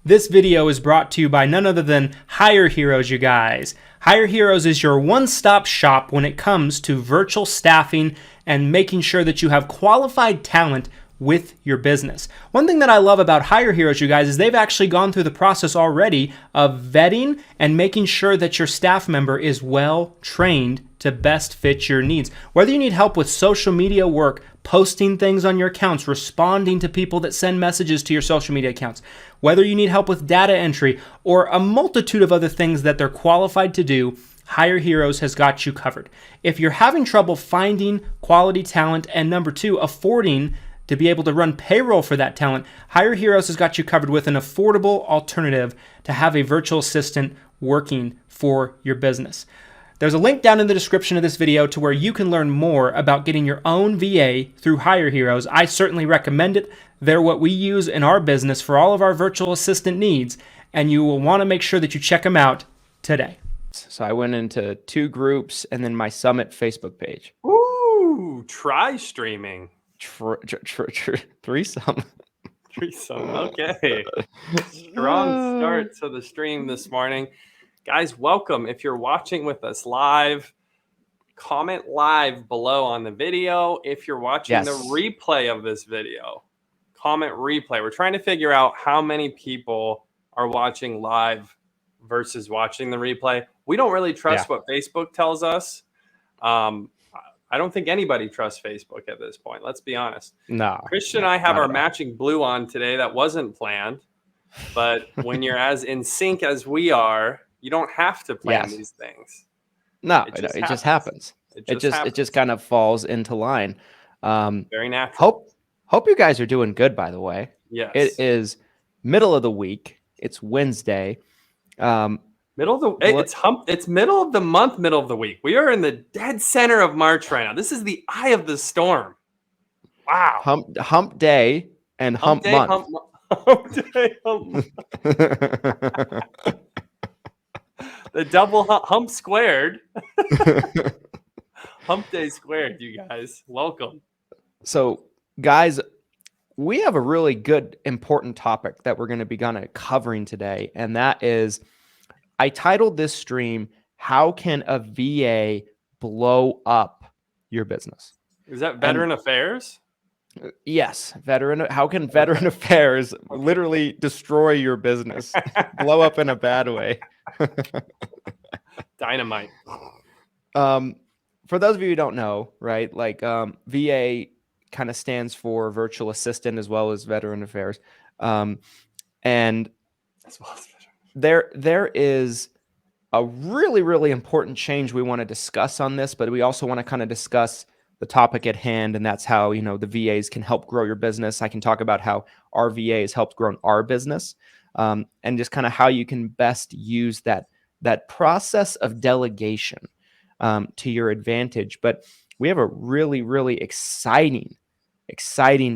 This video is brought to you by none other than Hire Heroes, you guys. Hire Heroes is your one-stop shop when it comes to virtual staffing and making sure that you have qualified talent with your business. One thing that I love about Hire Heroes, you guys, is they've actually gone through the process already of vetting and making sure that your staff member is well trained to best fit your needs. Whether you need help with social media work, posting things on your accounts, responding to people that send messages to your social media accounts, whether you need help with data entry or a multitude of other things that they're qualified to do, Hire Heroes has got you covered. If you're having trouble finding quality talent and number two, affording to be able to run payroll for that talent, Hire Heroes has got you covered with an affordable alternative to have a virtual assistant working for your business. There's a link down in the description of this video to where you can learn more about getting your own VA through Hire Heroes. I certainly recommend it. They're what we use in our business for all of our virtual assistant needs, and you will want to make sure that you check them out today. So I went into 2 groups and then my Summit Facebook page. Ooh, try streaming. Threesome. Threesome, okay. Strong start to the stream this morning. Guys, welcome. If you're watching with us live, comment live below on the video. If you're watching the replay of this video, comment replay. We're trying to figure out how many people are watching live versus watching the replay. We don't really trust what Facebook tells us. I don't think anybody trusts Facebook at this point. Let's be honest. No. Christian and I have our matching blue on today. That wasn't planned. But when you're as in sync as we are, you don't have to plan these things. No, it just happens. It just kind of falls into line. Very natural. Hope you guys are doing good, by the way. Yes. It is middle of the week. It's Wednesday. It's middle of the month, middle of the week. We are in the dead center of March right now. This is the eye of the storm. Wow. Hump day and hump month. Hump day, hump. The double hump squared. Hump day squared, you guys. Welcome. So, guys, we have a really good, important topic that we're going to be covering today, and that is, I titled this stream, How Can a VA Blow Up Your Business? Is that Veteran Affairs? Yes. How can Veteran Affairs literally destroy your business? Blow up in a bad way. Dynamite. For those of you who don't know, right, like VA kind of stands for Virtual Assistant as well as Veteran Affairs. And as well as there is a really, really important change we want to discuss on this, but we also want to kind of discuss the topic at hand, and that's how, the VAs can help grow your business. I can talk about how our VA has helped grow our business, and just kind of how you can best use that process of delegation to your advantage. But we have a really, really exciting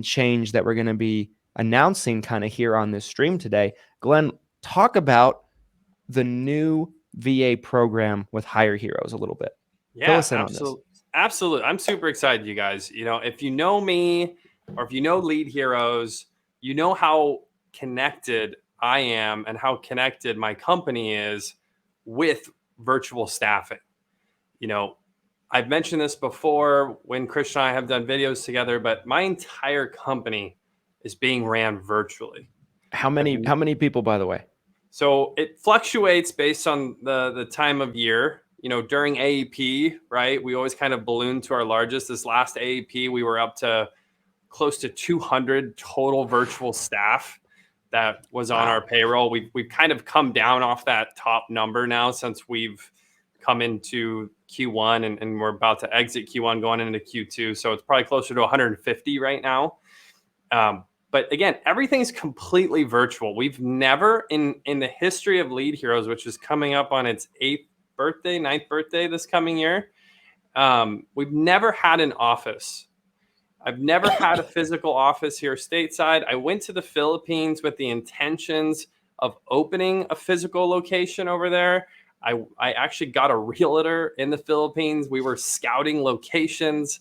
change that we're going to be announcing kind of here on this stream today. Glenn, talk about the new VA program with Hire Heroes a little bit. Yeah, absolutely. I'm super excited, you guys. If you know me or if you know Lead Heroes, you know how connected I am and how connected my company is with virtual staffing. I've mentioned this before when Christian and I have done videos together, but my entire company is being ran virtually. How many people, by the way? So it fluctuates based on the time of year. During AEP, right, we always kind of balloon to our largest. This last AEP, we were up to close to 200 total virtual staff that was on our payroll. We've kind of come down off that top number now since we've come into Q1 and we're about to exit Q1 going into Q2. So it's probably closer to 150 right now. But again, everything's completely virtual. We've never in the history of Lead Heroes, which is coming up on its 9th birthday this coming year. We've never had an office. I've never had a physical office here stateside. I went to the Philippines with the intentions of opening a physical location over there. I actually got a realtor in the Philippines. We were scouting locations.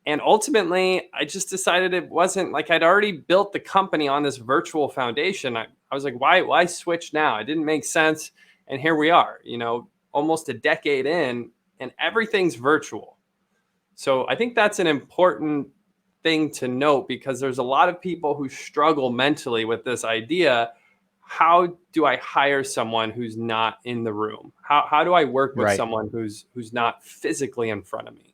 And ultimately, I just decided it wasn't like I'd already built the company on this virtual foundation. I was like, why switch now? It didn't make sense. And here we are, almost a decade in, and everything's virtual. So I think that's an important thing to note, because there's a lot of people who struggle mentally with this idea. How do I hire someone who's not in the room? How do I work with someone who's not physically in front of me?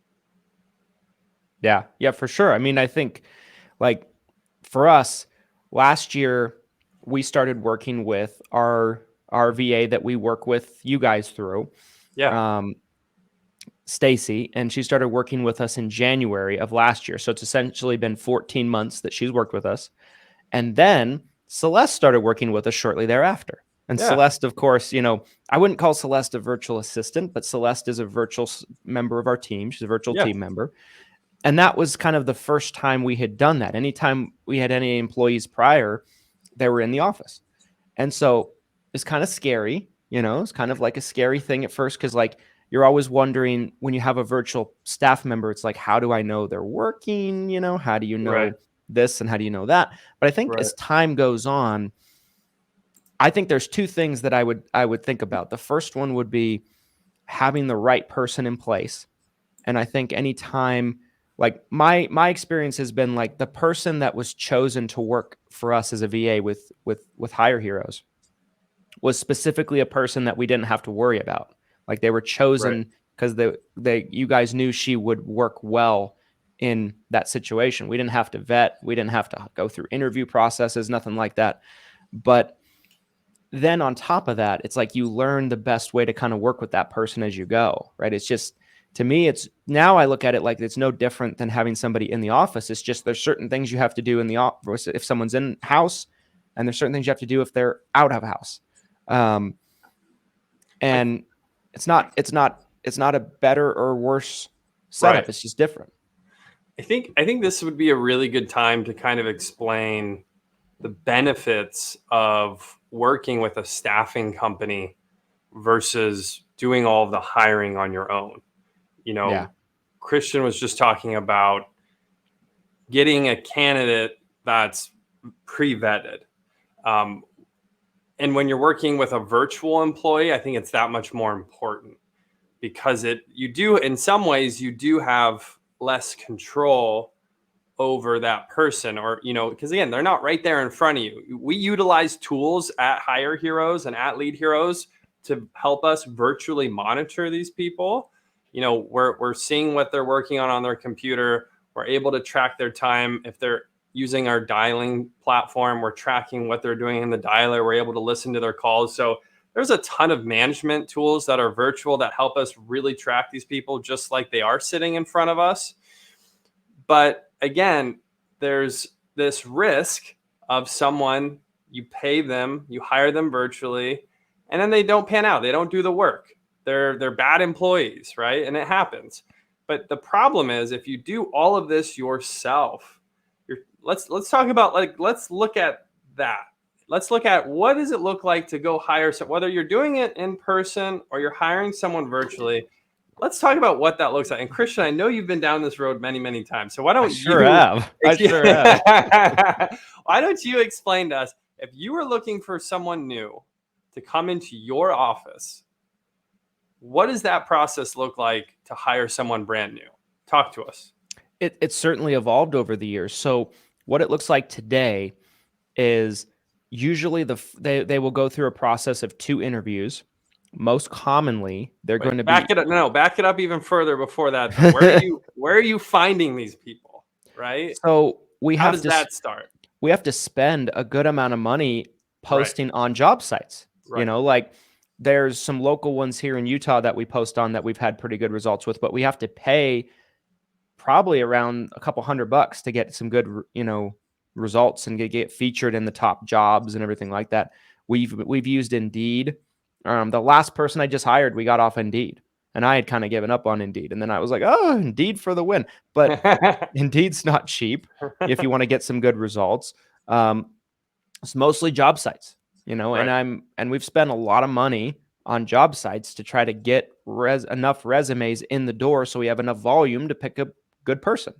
Yeah, for sure. I mean, I think like for us last year, we started working with our VA that we work with you guys through. Yeah. Stacy, and she started working with us in January of last year. So it's essentially been 14 months that she's worked with us. And then Celeste started working with us shortly thereafter. And Celeste, of course, I wouldn't call Celeste a virtual assistant, but Celeste is a virtual member of our team. She's a virtual team member. And that was kind of the first time we had done that. Anytime we had any employees prior, they were in the office. And so it's kind of scary, it's kind of like a scary thing at first, because like you're always wondering when you have a virtual staff member, it's like, how do I know they're working? How do you know this and how do you know that? But I think as time goes on, I think there's two things that I would think about. The first one would be having the right person in place. And I think anytime, like my experience has been like the person that was chosen to work for us as a VA with Hire Heroes was specifically a person that we didn't have to worry about. Like they were chosen because you guys knew she would work well in that situation. We didn't have to vet. We didn't have to go through interview processes, nothing like that. But then on top of that, it's like you learn the best way to kind of work with that person as you go, right? It's just, to me, it's now I look at it like it's no different than having somebody in the office. It's just there's certain things you have to do in the office if someone's in house, and there's certain things you have to do if they're out of house. And it's not a better or worse setup. It's just different. I think this would be a really good time to kind of explain the benefits of working with a staffing company versus doing all of the hiring on your own. Christian was just talking about getting a candidate that's pre-vetted. And when you're working with a virtual employee, I think it's that much more important, because in some ways you do have less control over that person, or, because again, they're not right there in front of you. We utilize tools at Hire Heroes and at Lead Heroes to help us virtually monitor these people. We're seeing what they're working on their computer. We're able to track their time. If they're using our dialing platform, we're tracking what they're doing in the dialer. We're able to listen to their calls. So there's a ton of management tools that are virtual that help us really track these people just like they are sitting in front of us. But again, there's this risk of someone, you pay them, you hire them virtually, and then they don't pan out. They don't do the work. They're bad employees, right? And it happens. But the problem is, if you do all of this yourself, let's talk about, let's look at that. Let's look at what does it look like to go hire whether you're doing it in person or you're hiring someone virtually. Let's talk about what that looks like. And Christian, I know you've been down this road many, many times. So why don't I sure have. Why don't you explain to us, if you were looking for someone new to come into your office, what does that process look like to hire someone brand new? Talk to us. It's certainly evolved over the years. So what it looks like today is usually they will go through a process of 2 interviews. Most commonly, they're going to back it up even further before that. Where are you finding these people? Right. So how does that start? We have to spend a good amount of money posting on job sites. Right. Like there's some local ones here in Utah that we post on that we've had pretty good results with, but we have to pay probably around a couple $100 to get some good, results and get featured in the top jobs and everything like that. We've used Indeed. The last person I just hired, we got off Indeed, and I had kind of given up on Indeed. And then I was like, oh, Indeed for the win. But Indeed's not cheap if you want to get some good results. It's mostly job sites, and we've spent a lot of money on job sites to try to get enough resumes in the door so we have enough volume to pick a good person.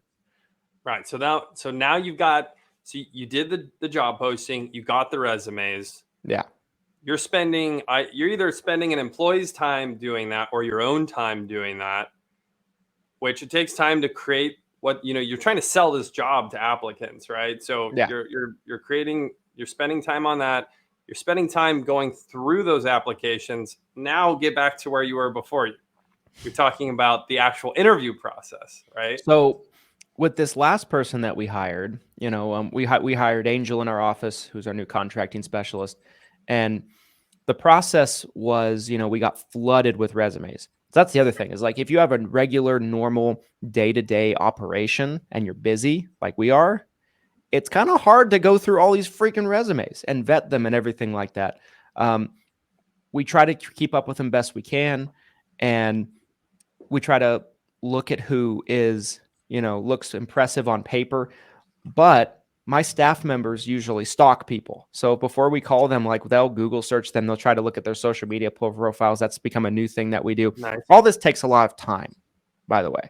Right. So now you've got, so you did the job posting, you got the resumes. Yeah. You're either spending an employee's time doing that or your own time doing that, which it takes time to create what, you're trying to sell this job to applicants, right? So Yeah. you're spending time on that. You're spending time going through those applications. Now get back to where you were before. You're talking about the actual interview process, right? So with this last person that we hired, we hired Angel in our office, who's our new contracting specialist. And the process was, we got flooded with resumes. So that's the other thing is like, if you have a regular, normal day-to-day operation and you're busy like we are, it's kind of hard to go through all these freaking resumes and vet them and everything like that. We try to keep up with them best we can. And we try to look at who is, looks impressive on paper, but my staff members usually stalk people. So before we call them, like they'll Google search them, they'll try to look at their social media profiles. That's become a new thing that we do. Nice. All this takes a lot of time, by the way.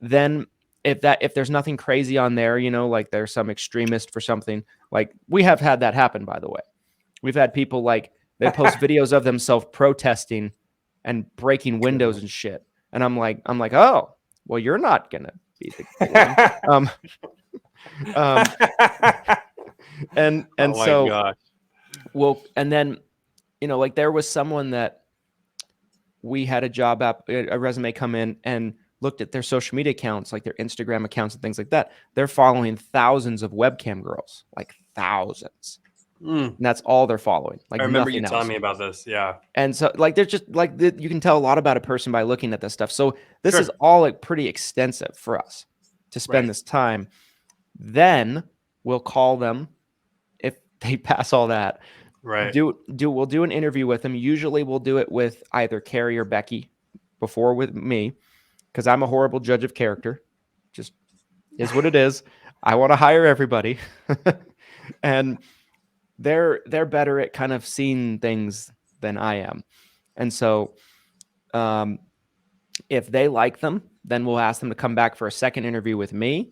Then if there's nothing crazy on there, like there's some extremist for something, like we have had that happen, by the way. We've had people like they post videos of themselves protesting and breaking windows and shit. And I'm like, oh, well, you're not gonna be the one. And oh so, gosh. well, and then, like there was someone that we had a resume come in and looked at their social media accounts, like their Instagram accounts and things like that. They're following thousands of webcam girls, like thousands. And that's all they're following. Like I remember you nothing telling else. me about this. Yeah. And so like, there's just like, you can tell a lot about a person by looking at this stuff. So this is all like pretty extensive for us to spend this time. Then we'll call them if they pass all that. Right. We'll do an interview with them. Usually we'll do it with either Carrie or Becky before with me, because I'm a horrible judge of character. Just is what it is. I want to hire everybody. And they're better at kind of seeing things than I am. And so if they like them, then we'll ask them to come back for a second interview with me.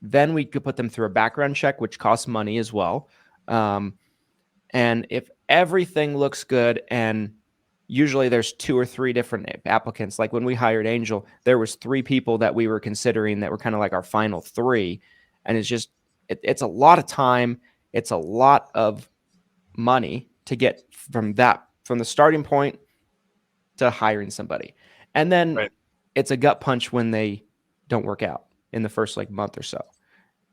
Then we could put them through a background check, which costs money as well. And if everything looks good, and usually there's 2 or 3 different applicants. Like when we hired Angel, there was 3 people that we were considering that were kind of like our final 3. And it's just, it's a lot of time. It's a lot of money to get from the starting point to hiring somebody. And then it's a gut punch when they don't work out in the first like month or so,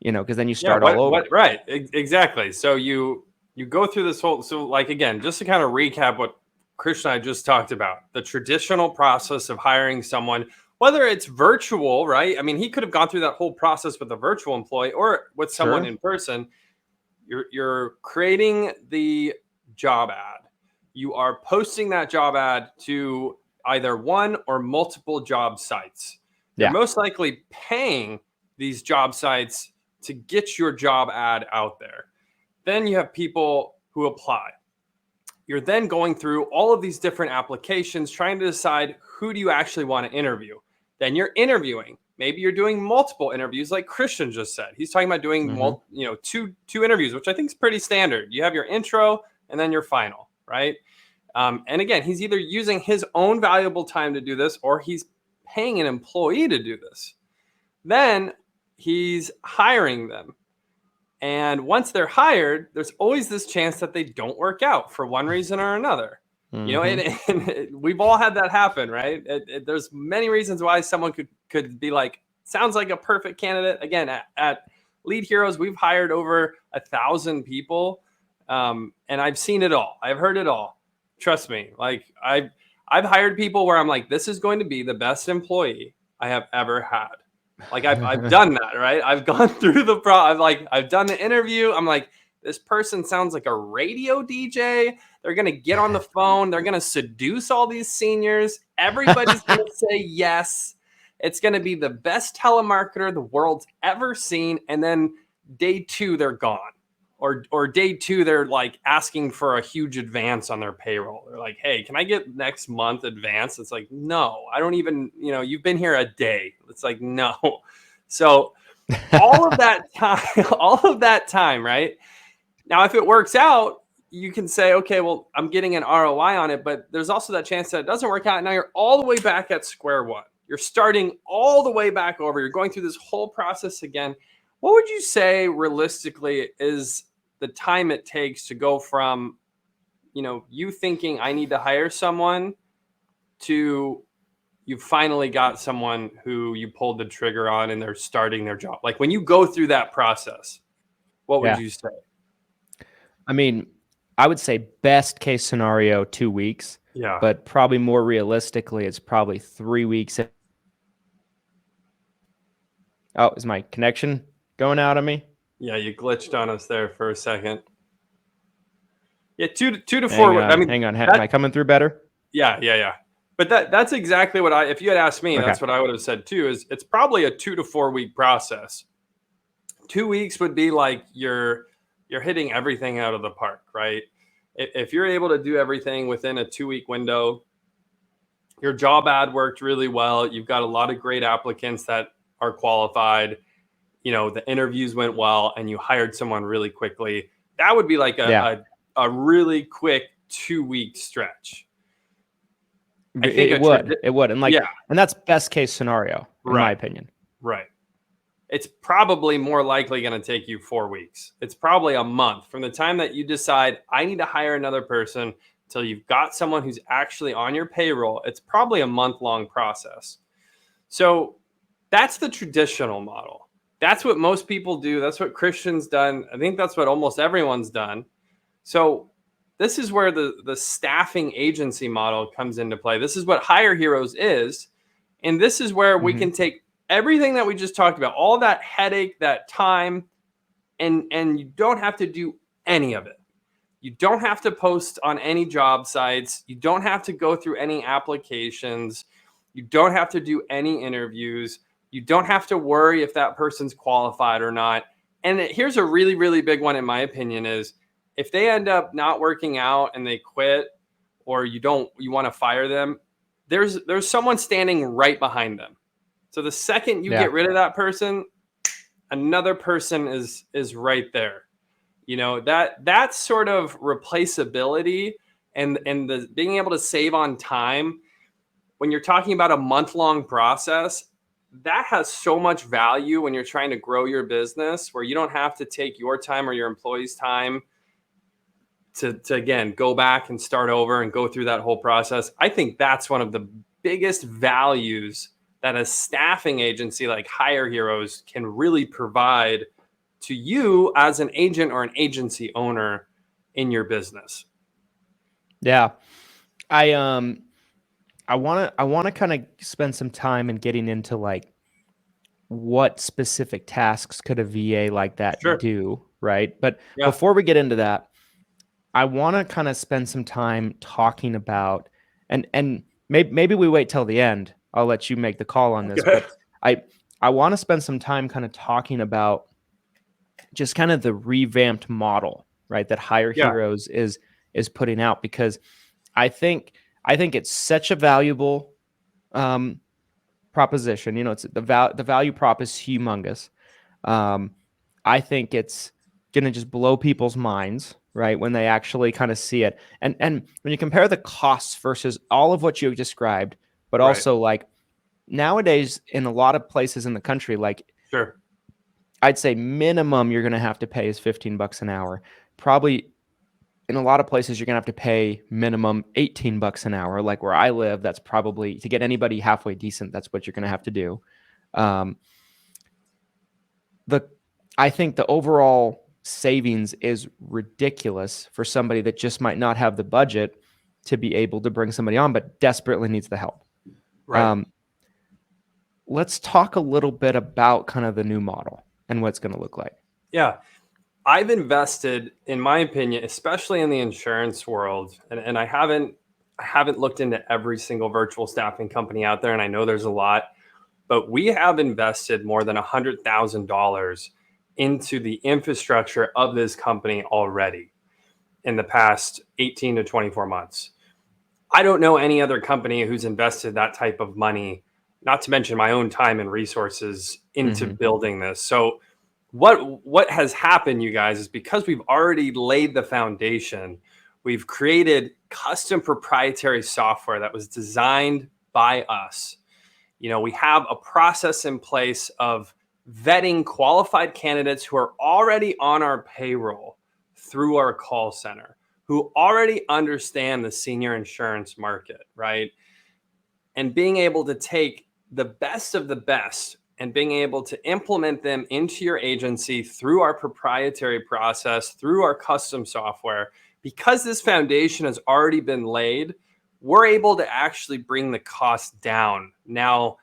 because then you start all over. Right. Exactly. So you go through this whole, so like, again, just to kind of recap what Christian and I just talked about, the traditional process of hiring someone, whether it's virtual, right? I mean, he could have gone through that whole process with a virtual employee or with someone in person. You're creating the job ad. You are posting that job ad to either one or multiple job sites. You're most likely paying these job sites to get your job ad out there. Then you have people who apply. You're then going through all of these different applications, trying to decide who do you actually want to interview. Then you're interviewing. Maybe you're doing multiple interviews like Christian just said. He's talking about doing two interviews, which I think is pretty standard. You have your intro and then your final, right? And again, he's either using his own valuable time to do this or he's paying an employee to do this. Then he's hiring them. And once they're hired, there's always this chance that they don't work out for one reason or another. And we've all had that happen, right? There's many reasons why someone could be like, sounds like a perfect candidate. Again, at Lead Heroes, we've hired over 1,000 people. And I've seen it all. I've heard it all. Trust me. Like I've hired people where I'm like, this is going to be the best employee I have ever had. Like I've done that, right? I've gone through I've done the interview. I'm like, this person sounds like a radio DJ. They're going to get on the phone. They're going to seduce all these seniors. Everybody's going to say yes. It's going to be the best telemarketer the world's ever seen. And then day 2, they're gone. Or day 2, they're like asking for a huge advance on their payroll. They're like, hey, can I get next month advance? It's like, no, I don't even, you've been here a day. It's like, no. So all of that time, right? Now, if it works out, you can say, okay, well, I'm getting an ROI on it, but there's also that chance that it doesn't work out. And now you're all the way back at square one. You're starting all the way back over. You're going through this whole process again. What would you say realistically is the time it takes to go from, you thinking I need to hire someone to you finally got someone who you pulled the trigger on and they're starting their job? Like when you go through that process, what would you say? I mean, I would say best case scenario, 2 weeks. Yeah. But probably more realistically, it's probably 3 weeks. Oh, is my connection going out on me? Yeah, you glitched on us there for a second. Yeah, two to 4 weeks. I mean, hang on. Am I coming through better? Yeah. But that's exactly what if you had asked me, that's what I would have said too, is it's probably a 2 to 4 week process. 2 weeks would be like you're hitting everything out of the park, right? If you're able to do everything within a 2 week window, your job ad worked really well. You've got a lot of great applicants that are qualified. The interviews went well and you hired someone really quickly. That would be like a really quick 2 week stretch. It would. And and that's best case scenario, in my opinion. Right. It's probably more likely going to take you 4 weeks. It's probably a month from the time that you decide I need to hire another person till you've got someone who's actually on your payroll. It's probably a month-long process. So that's the traditional model. That's what most people do. That's what Christian's done. I think that's what almost everyone's done. So this is where the staffing agency model comes into play. This is what Hire Heroes is. And this is where we can take everything that we just talked about, all that headache, that time, and you don't have to do any of it. You don't have to post on any job sites. You don't have to go through any applications. You don't have to do any interviews. You don't have to worry if that person's qualified or not. And here's a really, really big one, in my opinion, is if they end up not working out and they quit, or you want to fire them, there's someone standing right behind them. So the second you get rid of that person, another person is right there. That sort of replaceability and the being able to save on time when you're talking about a month-long process, that has so much value when you're trying to grow your business, where you don't have to take your time or your employees' time to again go back and start over and go through that whole process. I think that's one of the biggest values that a staffing agency like Hire Heroes can really provide to you as an agent or an agency owner in your business. Yeah. I want to kind of spend some time in getting into like what specific tasks could a VA like that do, right? But before we get into that, I want to kind of spend some time talking about, and maybe we wait till the end. I'll let you make the call on this, but I want to spend some time kind of talking about just kind of the revamped model, right, that Hire Heroes is putting out, because I think it's such a valuable proposition. It's the value prop is humongous. I think it's going to just blow people's minds, right, when they actually kind of see it. And when you compare the costs versus all of what you described, but also like nowadays in a lot of places in the country, like I'd say minimum you're going to have to pay is $15 an hour. Probably in a lot of places you're going to have to pay minimum $18 an hour. Like where I live, that's probably, to get anybody halfway decent, that's what you're going to have to do. I think the overall savings is ridiculous for somebody that just might not have the budget to be able to bring somebody on, but desperately needs the help. Right. Let's talk a little bit about kind of the new model and what it's going to look like. Yeah. I've invested, in my opinion, especially in the insurance world, and I haven't looked into every single virtual staffing company out there, and I know there's a lot, but we have invested more than $100,000 into the infrastructure of this company already in the past 18 to 24 months. I don't know any other company who's invested that type of money, not to mention my own time and resources, into building this. So what has happened, you guys, is because we've already laid the foundation. We've created custom proprietary software that was designed by us. We have a process in place of vetting qualified candidates who are already on our payroll through our call center, who already understand the senior insurance market, right? And being able to take the best of the best and being able to implement them into your agency through our proprietary process, through our custom software. Because this foundation has already been laid, we're able to actually bring the cost down. Now,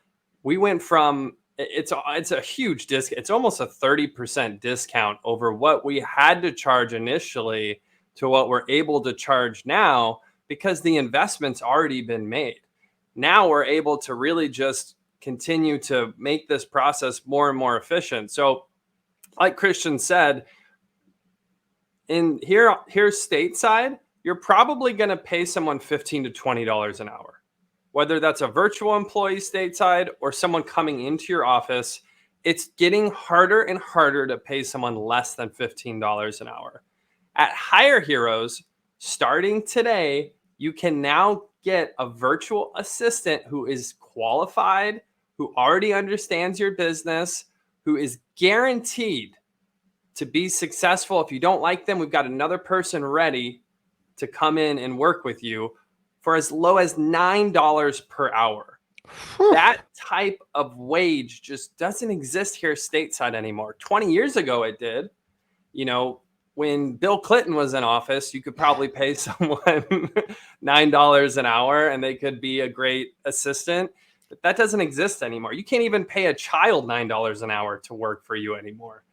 we went from, it's a huge discount. It's almost a 30% discount over what we had to charge initially to what we're able to charge now, because the investment's already been made. Now we're able to really just continue to make this process more and more efficient. So like Christian said, here's stateside, you're probably going to pay someone $15 to $20 an hour, whether that's a virtual employee stateside or someone coming into your office. It's getting harder and harder to pay someone less than $15 an hour. At Hire Heroes, starting today, you can now get a virtual assistant who is qualified, who already understands your business, who is guaranteed to be successful. If you don't like them, we've got another person ready to come in and work with you for as low as $9 per hour. That type of wage just doesn't exist here stateside anymore. 20 years ago, it did. When Bill Clinton was in office, you could probably pay someone $9 an hour and they could be a great assistant. But that doesn't exist anymore. You can't even pay a child $9 an hour to work for you anymore.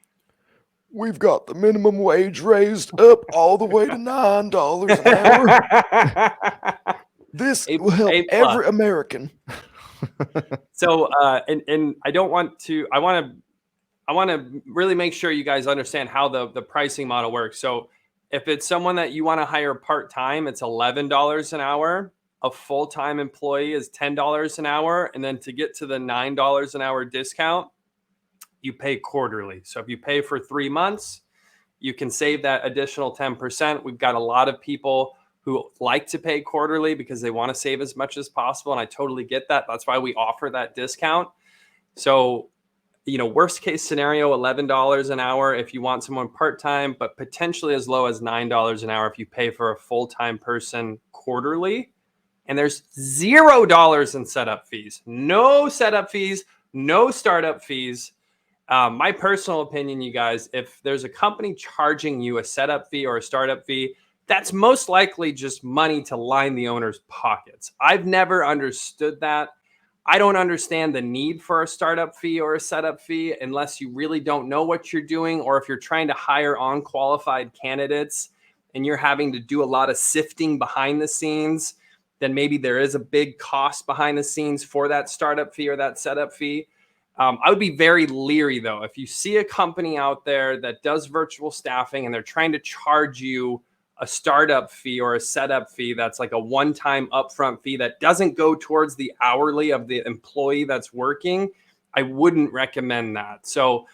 We've got the minimum wage raised up all the way to $9 an hour. This will help every American. So, and I want to really make sure you guys understand how the pricing model works. So if it's someone that you want to hire part-time, it's $11 an hour. A full-time employee is $10 an hour. And then to get to the $9 an hour discount, you pay quarterly. So if you pay for 3 months, you can save that additional 10%. We've got a lot of people who like to pay quarterly because they want to save as much as possible. And I totally get that. That's why we offer that discount. So, worst case scenario, $11 an hour if you want someone part-time, but potentially as low as $9 an hour if you pay for a full-time person quarterly. And there's $0 in setup fees. No setup fees, no startup fees. My personal opinion, you guys, if there's a company charging you a setup fee or a startup fee, that's most likely just money to line the owner's pockets. I've never understood that. I don't understand the need for a startup fee or a setup fee unless you really don't know what you're doing, or if you're trying to hire unqualified candidates and you're having to do a lot of sifting behind the scenes, then maybe there is a big cost behind the scenes for that startup fee or that setup fee. I would be very leery, though. If you see a company out there that does virtual staffing and they're trying to charge you a startup fee or a setup fee that's like a one-time upfront fee that doesn't go towards the hourly of the employee that's working, I wouldn't recommend that. So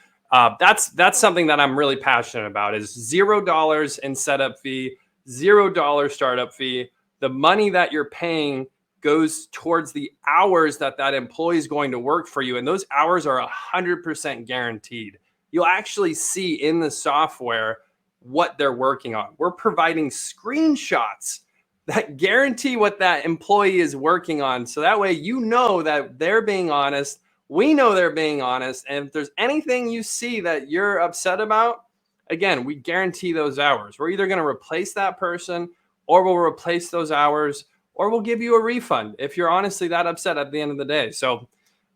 that's something that I'm really passionate about, is $0 in setup fee, $0 startup fee. The money that you're paying goes towards the hours that employee is going to work for you. And those hours are 100% guaranteed. You'll actually see in the software what they're working on. We're providing screenshots that guarantee what that employee is working on. So that way, you know that they're being honest. We know they're being honest. And if there's anything you see that you're upset about, again, we guarantee those hours. We're either going to replace that person, or we'll replace those hours, or we'll give you a refund if you're honestly that upset at the end of the day. So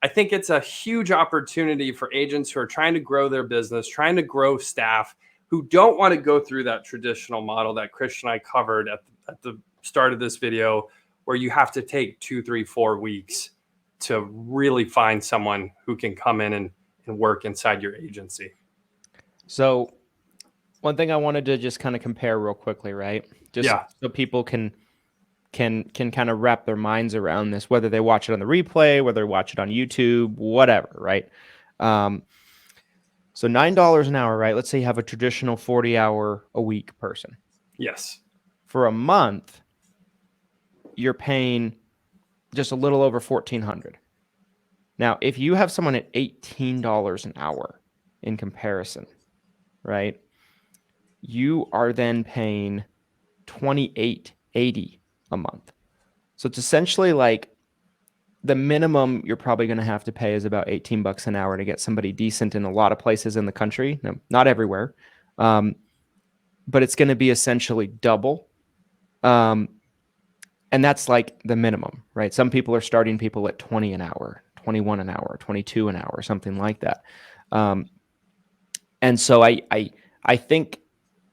I think it's a huge opportunity for agents who are trying to grow their business, trying to grow staff, who don't want to go through that traditional model that Christian and I covered at the start of this video, where you have to take 2, 3, 4 weeks to really find someone who can come in and work inside your agency. So one thing I wanted to just kind of compare real quickly, right? Just so people can kind of wrap their minds around this, whether they watch it on the replay, whether they watch it on YouTube, whatever, right? So $9 an hour, right? Let's say you have a traditional 40-hour a week person. Yes. For a month, you're paying just a little over $1,400. Now, if you have someone at $18 an hour in comparison, right? You are then paying $28.80 a month. So it's essentially like the minimum you're probably going to have to pay is about $18 an hour to get somebody decent in a lot of places in the country. No, not everywhere, but it's going to be essentially double. And that's like the minimum, right? Some people are starting people at 20 an hour, 21 an hour, 22 an hour, something like that. And so I think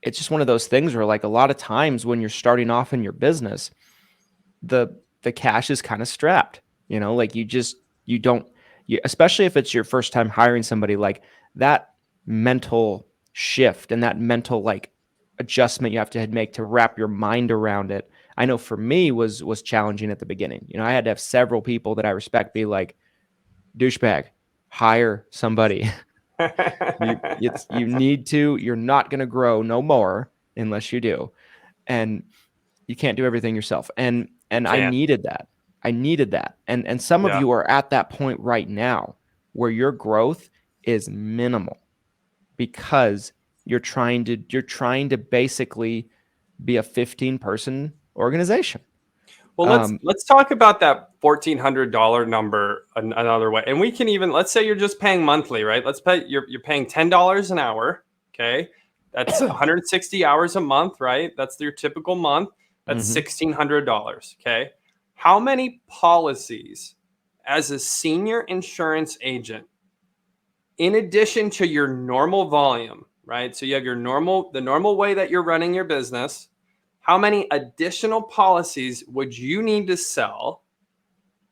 it's just one of those things where, like, a lot of times when you're starting off in your business, the cash is kind of strapped, like especially if it's your first time hiring somebody, like that mental shift and that mental like adjustment you have to make to wrap your mind around it. I know for me was challenging at the beginning. I had to have several people that I respect be like, douchebag, hire somebody. You need to. You're not going to grow no more unless you do, and you can't do everything yourself. And I needed that. And some of you are at that point right now where your growth is minimal because you're trying to basically be a 15-person organization. Well, let's talk about that $1,400 number another way. And we can even, let's say you're just paying monthly, right? You're paying $10 an hour. Okay. That's 160 hours a month, right? That's your typical month. That's $1,600. Okay. How many policies as a senior insurance agent, in addition to your normal volume, right? So you have the normal way that you're running your business. How many additional policies would you need to sell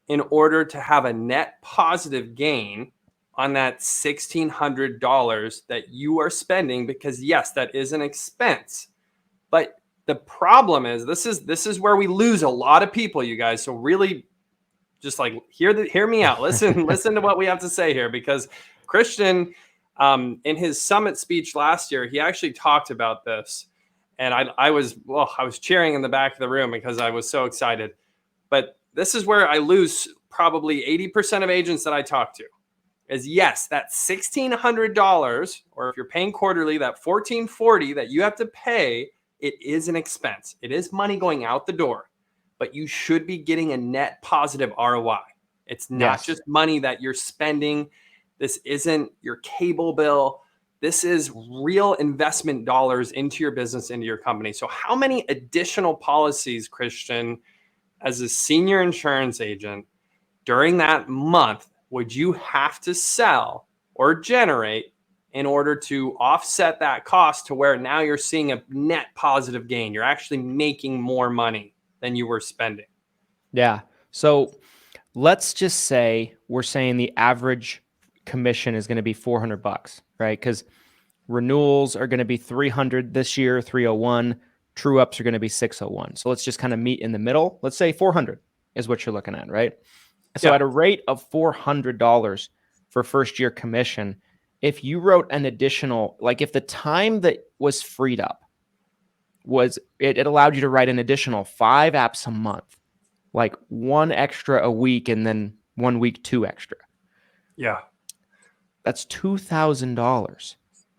in order to have a net positive gain on that $1,600 that you are spending? Because yes, that is an expense. But the problem is this is where we lose a lot of people, you guys. So really just like hear me out. Listen to what we have to say here, because Christian, in his summit speech last year, he actually talked about this. And I was cheering in the back of the room because I was so excited. But this is where I lose probably 80% of agents that I talk to. Is yes, that $1,600, or if you're paying quarterly, that $1,440 that you have to pay, it is an expense. It is money going out the door, but you should be getting a net positive ROI. It's not just money that you're spending. This isn't your cable bill. This is real investment dollars into your business, into your company. So how many additional policies, Christian, as a senior insurance agent during that month would you have to sell or generate in order to offset that cost to where now you're seeing a net positive gain? You're actually making more money than you were spending. Yeah. So let's just say we're saying the average commission is going to be $400, right? Because renewals are going to be $300 this year, $301. True ups are going to be $601. So let's just kind of meet in the middle. Let's say $400 is what you're looking at, right? So at a rate of $400 for first year commission, if you wrote an additional, like if the time that was freed up was, it allowed you to write an additional 5 apps a month, like 1 extra a week and then 1 week 2 extra. Yeah. That's $2,000.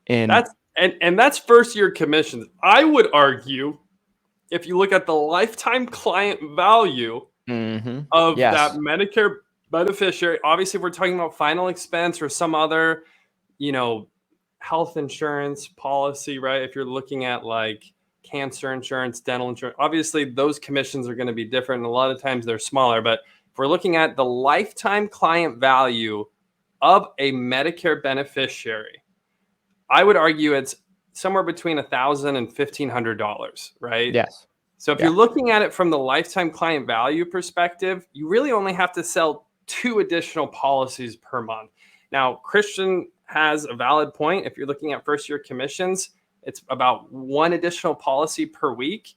And that's first year commissions. I would argue, if you look at the lifetime client value of that Medicare beneficiary, obviously if we're talking about final expense or some other, health insurance policy, right? If you're looking at like cancer insurance, dental insurance, obviously those commissions are going to be different. And a lot of times they're smaller, but if we're looking at the lifetime client value of a Medicare beneficiary, I would argue it's somewhere between $1,000 and $1,500, right? Yes. So if you're looking at it from the lifetime client value perspective, you really only have to sell 2 additional policies per month. Now, Christian has a valid point. If you're looking at first year commissions, it's about 1 additional policy per week.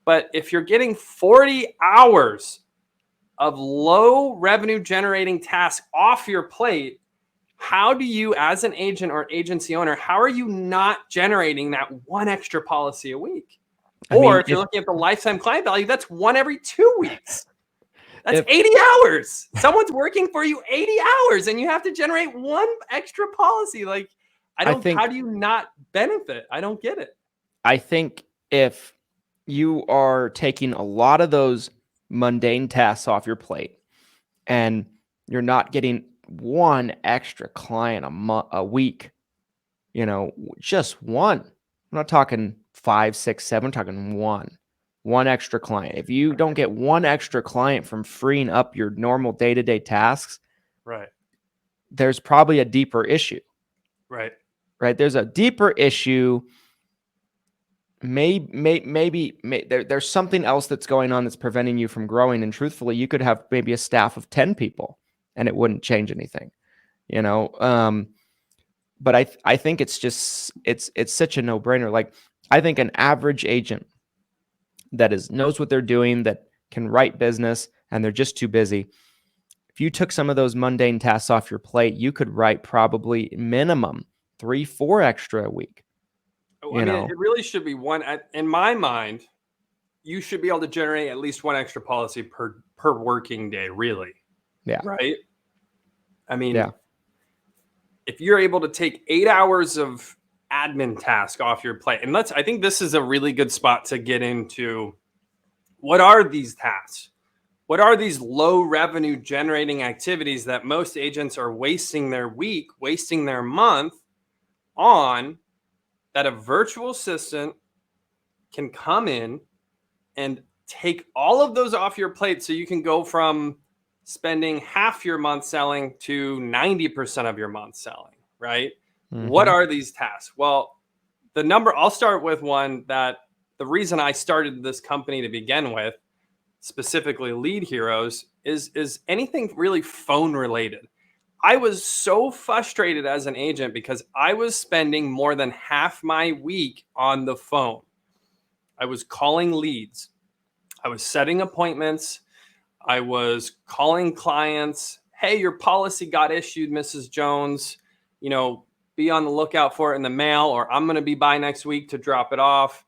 But if you're getting 40 hours of low revenue generating tasks off your plate, How do you, as an agent or agency owner, how are you not generating that one extra policy a week? Or if you're looking at the lifetime client value, that's one every 2 weeks. That's 80 hours. Someone's working for you 80 hours and you have to generate one extra policy. Like, how do you not benefit? I don't get it. I think if you are taking a lot of those mundane tasks off your plate and you're not getting one extra client a week, just one. I'm not talking 5, 6, 7, I'm talking one extra client. If you don't get one extra client from freeing up your normal day-to-day tasks, right, there's probably a deeper issue. Right. There's a deeper issue. Maybe there's something else that's going on that's preventing you from growing. And truthfully, you could have maybe a staff of 10 people and it wouldn't change anything, but I think it's just, it's such a no-brainer. Like, I think an average agent that knows what they're doing, that can write business, and they're just too busy. If you took some of those mundane tasks off your plate, you could write probably minimum 3, 4 extra a week. It really should be one. In my mind, you should be able to generate at least one extra policy per working day, really. Yeah. Right? If you're able to take 8 hours of admin task off your plate, and I think this is a really good spot to get into. What are these tasks? What are these low revenue generating activities that most agents are wasting their week, wasting their month on, that a virtual assistant can come in and take all of those off your plate so you can go from spending half your month selling to 90% of your month selling, right? Mm-hmm. What are these tasks? Well, I'll start with one that the reason I started this company to begin with, specifically Lead Heroes, is anything really phone related. I was so frustrated as an agent because I was spending more than half my week on the phone. I was calling leads. I was setting appointments. I was calling clients. Hey, your policy got issued, Mrs. Jones. Be on the lookout for it in the mail, or I'm going to be by next week to drop it off.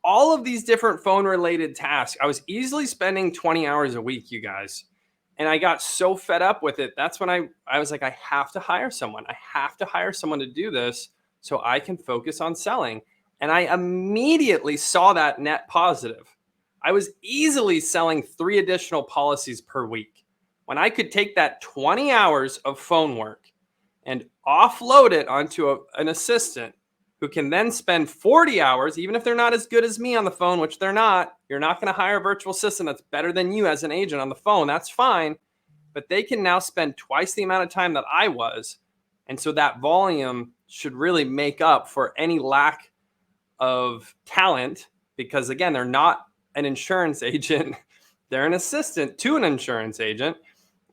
All of these different phone related tasks. I was easily spending 20 hours a week, you guys. And I got so fed up with it. That's when I was like, I have to hire someone. I have to hire someone to do this so I can focus on selling. And I immediately saw that net positive. I was easily selling 3 additional policies per week when I could take that 20 hours of phone work and offload it onto an assistant who can then spend 40 hours, even if they're not as good as me on the phone, which they're not. You're not going to hire a virtual assistant that's better than you as an agent on the phone. That's fine. But they can now spend twice the amount of time that I was. And so that volume should really make up for any lack of talent because, again, they're not an insurance agent. They're an assistant to an insurance agent.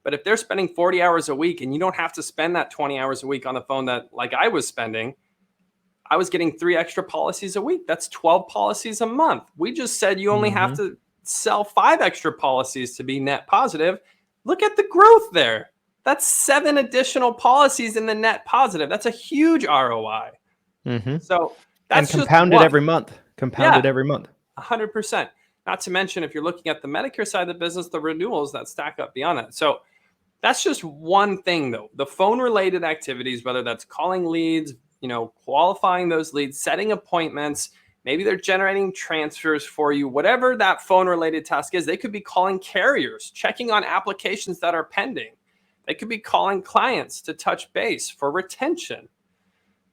But if they're spending 40 hours a week and you don't have to spend that 20 hours a week on the phone that like I was spending, I was getting 3 extra policies a week. That's 12 policies a month. We just said you only have to sell 5 extra policies to be net positive. Look at the growth there. That's 7 additional policies in the net positive. That's a huge ROI. Mm-hmm. So that's compounded every month. Every month. 100%. Not to mention, if you're looking at the Medicare side of the business, the renewals that stack up beyond that. So that's just one thing, though. The phone-related activities, whether that's calling leads, qualifying those leads, setting appointments, maybe they're generating transfers for you, whatever that phone-related task is. They could be calling carriers, checking on applications that are pending. They could be calling clients to touch base for retention.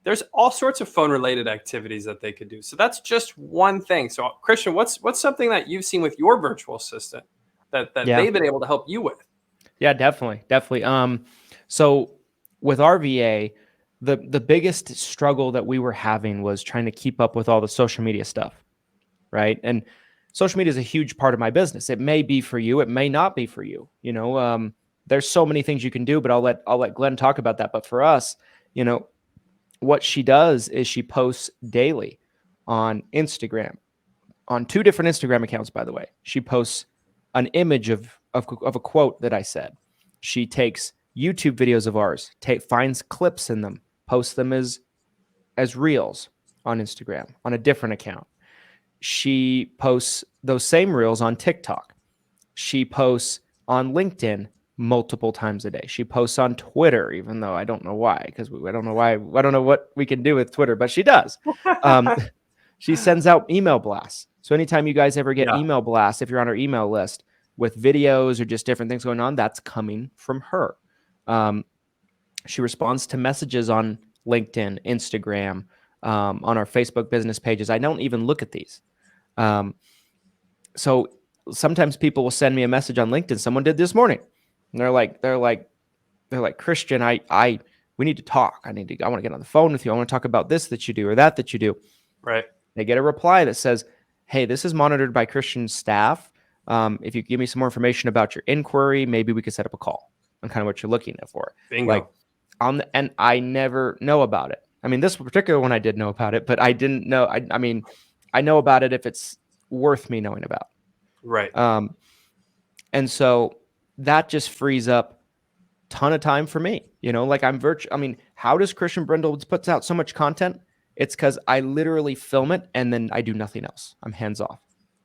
There's all sorts of phone-related activities that they could do. So that's just one thing. So Christian, what's something that you've seen with your virtual assistant that they've been able to help you with? Yeah, definitely. So with our VA, the biggest struggle that we were having was trying to keep up with all the social media stuff, right? And social media is a huge part of my business. It may be for you, it may not be for you. There's so many things you can do, but I'll let Glenn talk about that. But for us, what she does is she posts daily on Instagram, on 2 different Instagram accounts, by the way. She posts an image of a quote that I said. She takes YouTube videos of ours, finds clips in them, posts them as reels on Instagram on a different account. She posts those same reels on TikTok. She posts on LinkedIn multiple times a day. She posts on Twitter, even though I don't know why, because I don't know what we can do with Twitter, but she does. She sends out email blasts. So anytime you guys ever get email blasts, if you're on her email list with videos or just different things going on, that's coming from her. She responds to messages on LinkedIn, Instagram, on our Facebook business pages. I don't even look at these. So sometimes people will send me a message on LinkedIn. Someone did this morning. And they're like, Christian, we need to talk. I want to get on the phone with you. I want to talk about this that you do or that you do. Right. They get a reply that says, hey, this is monitored by Christian's staff. If you give me some more information about your inquiry, maybe we could set up a call on kind of what you're looking for. Bingo. And I never know about it. I mean, this particular one I did know about it, but I didn't know. I know about it if it's worth me knowing about. Right. And so that just frees up a ton of time for me. How does Christian Brindle puts out so much content? It's because I literally film it and then I do nothing else. I'm hands off.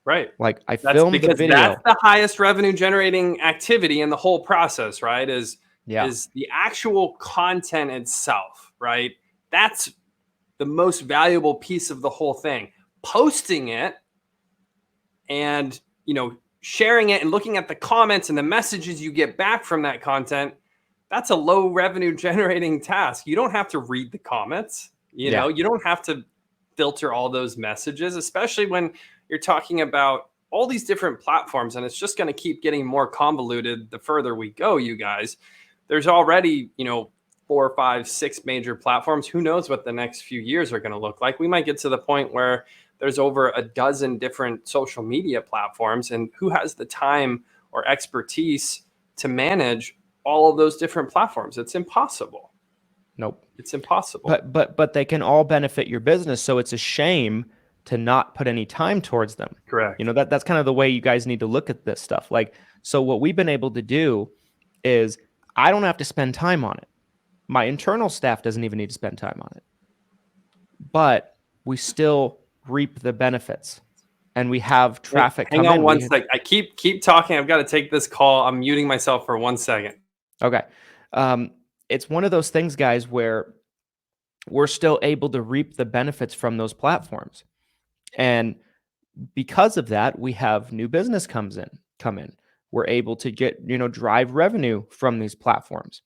Right. Like I film the video. That's the highest revenue generating activity in the whole process, right? Is the actual content itself, right? That's the most valuable piece of the whole thing. Posting it and, sharing it and looking at the comments and the messages you get back from that content, that's a low revenue generating task. You don't have to read the comments, you don't have to filter all those messages, especially when you're talking about all these different platforms, and it's just going to keep getting more convoluted the further we go, you guys. There's already, 4, 5, 6 major platforms. Who knows what the next few years are going to look like? We might get to the point where there's over a dozen different social media platforms, and who has the time or expertise to manage all of those different platforms? It's impossible. Nope. It's impossible. But they can all benefit your business. So it's a shame to not put any time towards them. Correct. That's kind of the way you guys need to look at this stuff. So what we've been able to do is I don't have to spend time on it. My internal staff doesn't even need to spend time on it, but we still reap the benefits and we have traffic. Hang on one second. I keep talking. I've got to take this call. I'm muting myself for 1 second. Okay. It's one of those things, guys, where we're still able to reap the benefits from those platforms. And because of that, we have new business come in. We're able to get, drive revenue from these platforms.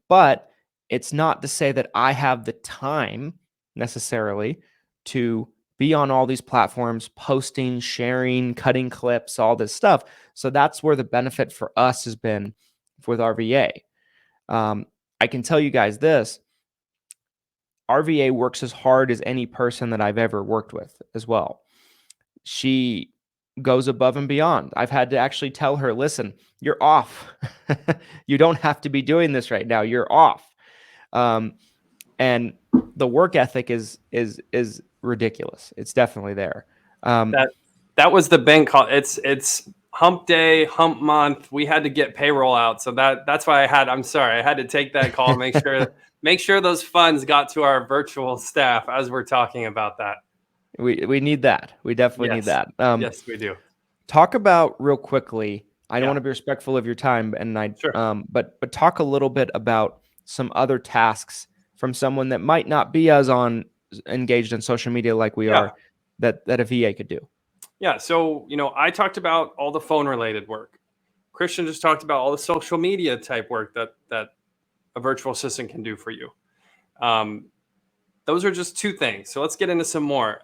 But it's not to say that I have the time necessarily to be on all these platforms, posting, sharing, cutting clips, all this stuff. So that's where the benefit for us has been with our VA. I can tell you guys this. Our VA works as hard as any person that I've ever worked with as well. She goes above and beyond. I've had to actually tell her, listen, you're off. You don't have to be doing this right now. You're off. And the work ethic is ridiculous. It's definitely there. That was the bank call. It's hump day, hump month. We had to get payroll out. So that's why I had to take that call, make sure those funds got to our virtual staff as we're talking about that. We need that. We definitely need that. Yes, we do. Talk about real quickly. I don't want to be respectful of your time, Sure. But talk a little bit about some other tasks from someone that might not be as engaged in social media like we are, that a VA could do. Yeah. So, I talked about all the phone related work. Christian just talked about all the social media type work that a virtual assistant can do for you. Those are just 2 things. So let's get into some more.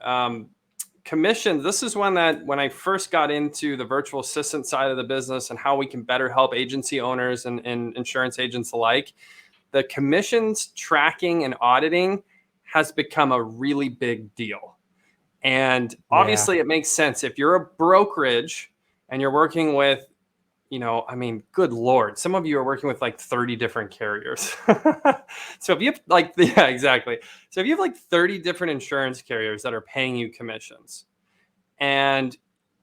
Commission. This is one that when I first got into the virtual assistant side of the business and how we can better help agency owners and insurance agents alike, the commissions tracking and auditing has become a really big deal. And obviously it makes sense. If you're a brokerage and you're working with, good Lord, some of you are working with like 30 different carriers. So if you have exactly. So if you have like 30 different insurance carriers that are paying you commissions, and,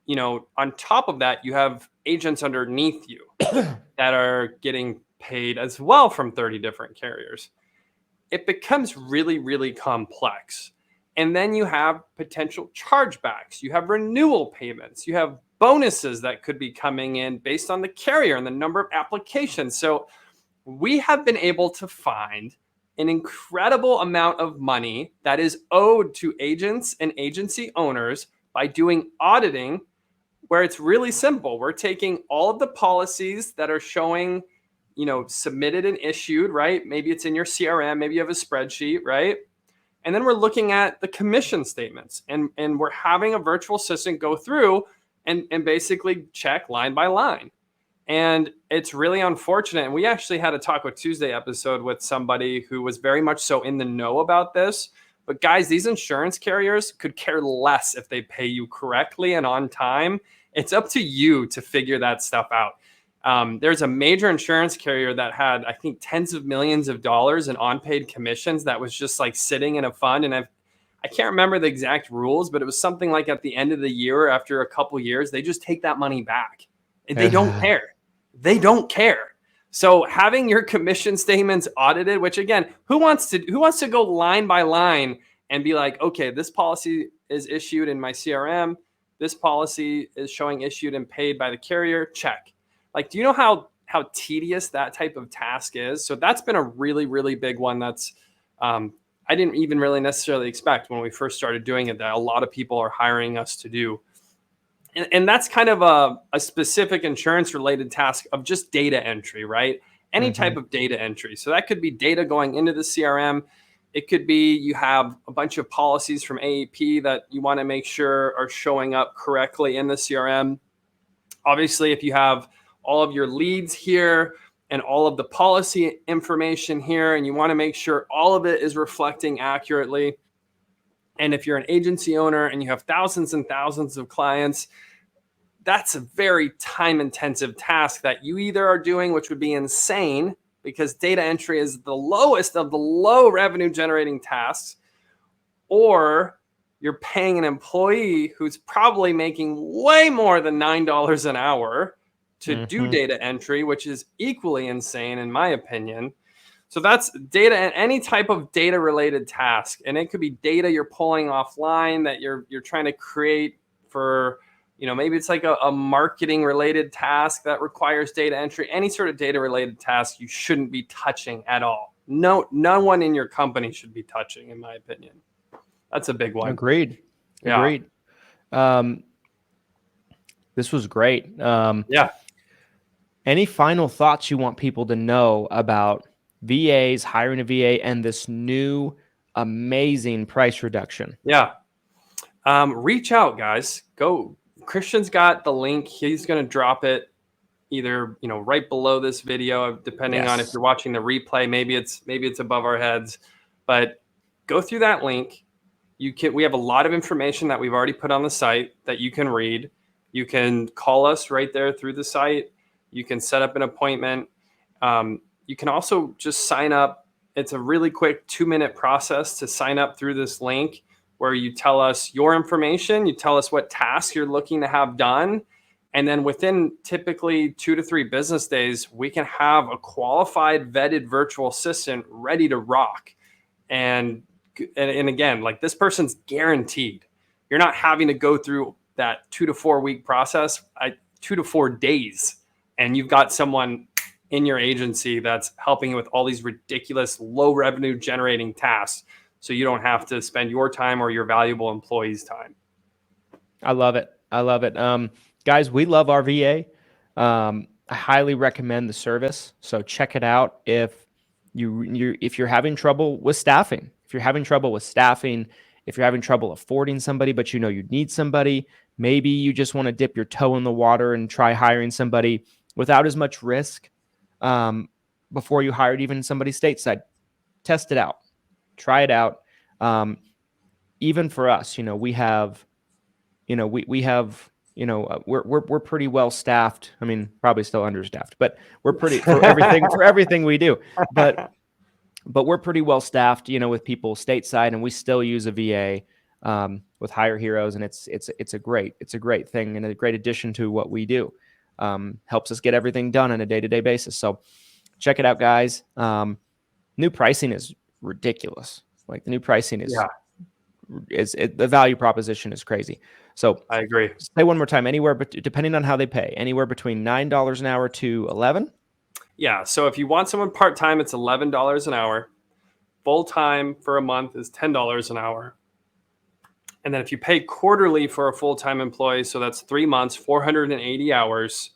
on top of that, you have agents underneath you that are getting paid as well from 30 different carriers. It becomes really, really complex. And then you have potential chargebacks. You have renewal payments. You have bonuses that could be coming in based on the carrier and the number of applications. So we have been able to find an incredible amount of money that is owed to agents and agency owners by doing auditing, where it's really simple. We're taking all of the policies that are showing, submitted and issued, right? Maybe it's in your CRM, maybe you have a spreadsheet, right? And then we're looking at the commission statements, and we're having a virtual assistant go through and basically check line by line. And it's really unfortunate. And we actually had a Talk with Tuesday episode with somebody who was very much so in the know about this. But guys, these insurance carriers could care less if they pay you correctly and on time. It's up to you to figure that stuff out. There's a major insurance carrier that had, I think, tens of millions of dollars in unpaid commissions that was just like sitting in a fund. And I can't remember the exact rules, but it was something like at the end of the year, after a couple of years, they just take that money back. They don't care. They don't care. So having your commission statements audited, which again, who wants to go line by line and be like, okay, this policy is issued in my CRM. This policy is showing issued and paid by the carrier. Check. Like, do you know how tedious that type of task is? So that's been a really, really big one. That's I didn't even really necessarily expect when we first started doing it that a lot of people are hiring us to do. And that's kind of a specific insurance related task of just data entry, right? Any type of data entry. So that could be data going into the CRM. It could be you have a bunch of policies from AEP that you want to make sure are showing up correctly in the CRM. Obviously, if you have all of your leads here and all of the policy information here, and you want to make sure all of it is reflecting accurately. And if you're an agency owner and you have thousands and thousands of clients, that's a very time-intensive task that you either are doing, which would be insane because data entry is the lowest of the low revenue generating tasks, or you're paying an employee who's probably making way more than $9 an hour to do data entry, which is equally insane in my opinion. So that's data and any type of data related task. And it could be data you're pulling offline that you're trying to create for, maybe it's like a marketing related task that requires data entry. Any sort of data related task you shouldn't be touching at all. No one in your company should be touching, in my opinion. That's a big one. Agreed. Yeah. This was great. Yeah. Any final thoughts you want people to know about VAs, hiring a VA, and this new amazing price reduction? Yeah. Reach out, guys. Go. Christian's got the link. He's going to drop it either, right below this video, depending on if you're watching the replay. Maybe it's above our heads, but go through that link. We have a lot of information that we've already put on the site that you can read. You can call us right there through the site. You can set up an appointment. You can also just sign up. It's a really quick 2-minute process to sign up through this link where you tell us your information, you tell us what tasks you're looking to have done. And then within typically 2 to 3 business days, we can have a qualified vetted virtual assistant ready to rock. And again, like this person's guaranteed. You're not having to go through that 2 to 4 week process, 2 to 4 days. And you've got someone in your agency that's helping you with all these ridiculous low revenue generating tasks. So you don't have to spend your time or your valuable employees' time. I love it. Guys, we love our VA. I highly recommend the service. So check it out. If you're having trouble with staffing, if you're having trouble affording somebody, but you need somebody, maybe you just want to dip your toe in the water and try hiring somebody without as much risk before you hired even somebody stateside. Test it out. Try it out. Even for us, we're pretty well staffed. I mean, probably still understaffed, but we're pretty for everything we do. But we're pretty well staffed, with people stateside, and we still use a VA with Hire Heroes, and it's a great thing and a great addition to what we do. Helps us get everything done on a day-to-day basis. So check it out, guys. New pricing is ridiculous. Like the new pricing is, the value proposition is crazy. So I agree. say one more time, anywhere, but depending on how they pay, anywhere between $9 an hour to 11. Yeah. So if you want someone part-time, it's $11 an hour. Full-time for a month is $10 an hour. And then if you pay quarterly for a full-time employee, so that's 3 months, 480 hours,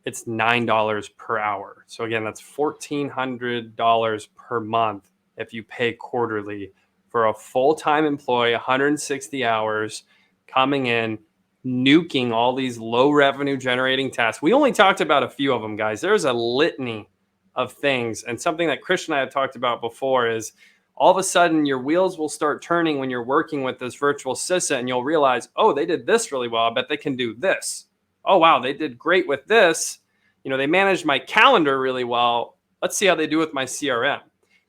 it's $9 per hour. So again, that's $1,400 per month if you pay quarterly for a full-time employee, 160 hours, coming in, nuking all these low revenue generating tasks. We only talked about a few of them, guys. There's a litany of things. And something that Christian and I have talked about before is all of a sudden your wheels will start turning when you're working with this virtual assistant, and you'll realize, oh, they did this really well. I bet they can do this. Oh, wow, they did great with this. You know, they managed my calendar really well. Let's see how they do with my CRM.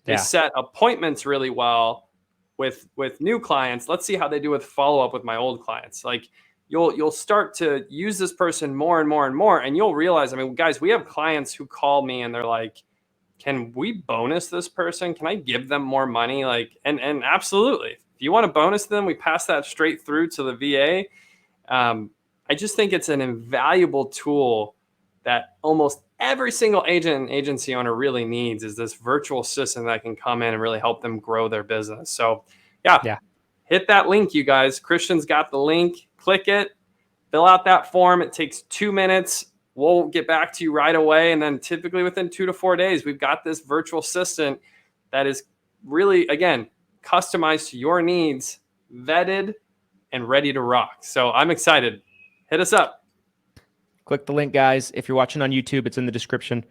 They set appointments really well with new clients. Let's see how they do with follow-up with my old clients. Like you'll start to use this person more and more and more, and you'll realize, I mean, guys, we have clients who call me and they're like, can we bonus this person? Can I give them more money? Like, and absolutely. If you want to bonus them, we pass that straight through to the VA. I just think it's an invaluable tool that almost every single agent and agency owner really needs, is this virtual assistant that can come in and really help them grow their business. So yeah. Hit that link, you guys. Christian's got the link. Click it, fill out that form. It takes 2 minutes. We'll get back to you right away. And then typically within 2 to 4 days, we've got this virtual assistant that is really, again, customized to your needs, vetted, and ready to rock. So I'm excited. Hit us up. Click the link, guys. If you're watching on YouTube, it's in the description.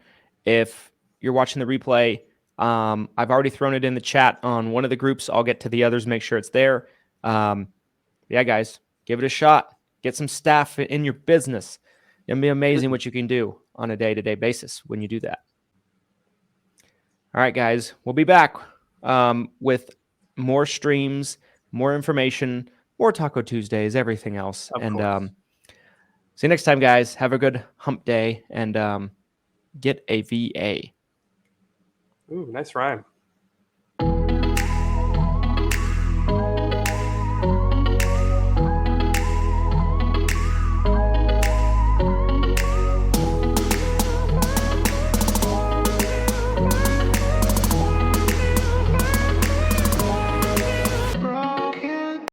If you're watching the replay, I've already thrown it in the chat on one of the groups. I'll get to the others, make sure it's there. Yeah, guys, give it a shot. Get some staff in your business. It'll be amazing what you can do on a day-to-day basis when you do that. All right, guys, we'll be back with more streams, more information, more Taco Tuesdays, everything else. See you next time, guys. Have a good hump day and get a VA. Ooh, nice rhyme.